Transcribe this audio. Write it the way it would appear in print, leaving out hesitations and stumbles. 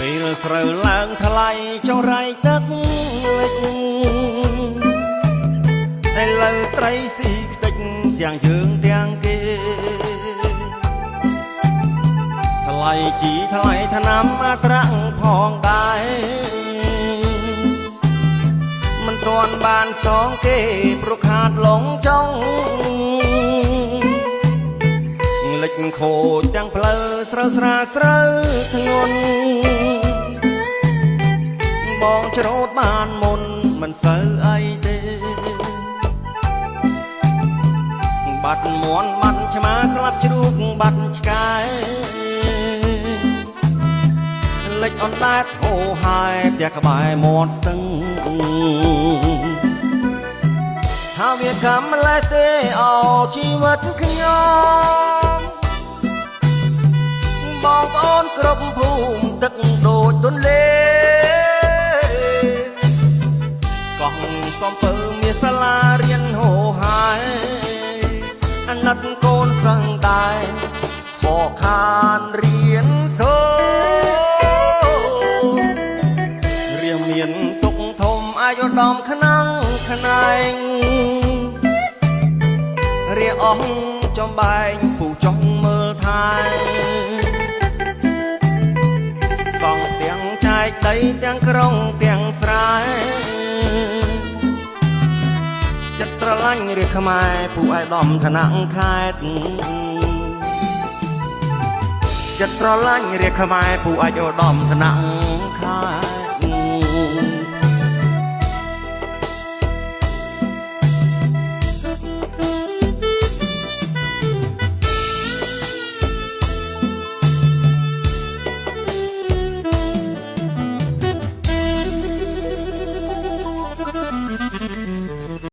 ពេលស្រូវឡើងថ្លៃចុះរៃទឹកលិចឥឡូវត្រីស៊ីខ្ទេចទាំងយើងទាំងគេថ្លៃជីថ្លៃថ្នាំអាត្រាំងផងដែរមិនទាន់បានសងគេព្រោះខាតឡងចង់លិចខូចទាំងផ្លូវស្រូវស្រាលស្រូវធ្ងន់បងច្រូតបានមុនមិនសូវអីទេបាត់មន់បាត់ឆ្មាស្លាប់ជ្រូកបាត់ឆ្កែលិចអណ្ដែតអូហើយផ្ទះក្បែរមាត់ស្ទឹងថាវាកំម្លេះទេអោជីវិតខ្ញុំបងប្អូនគ្រប់ភូមិទឹកដូចទន្លេកោះសំពើមានសាលារៀនហូរហើយអាណិតកូនសឹងដែរខកខានរៀនសូរៀងមានទុកធំអាយុដំខ្នងខ្នែងរៀអស់ចំបែងពូចង់មើលថែសង់ទាំងចែកដីទាំងក្រុងទាំងស្រែចិត្តស្រឡាញ់រាជខ្មែរពូឯកឧត្តមឋានៈខេត្តចិត្តស្រឡាញ់រាជខ្មែរពូឯកឧត្តមឋានៈខេត្ត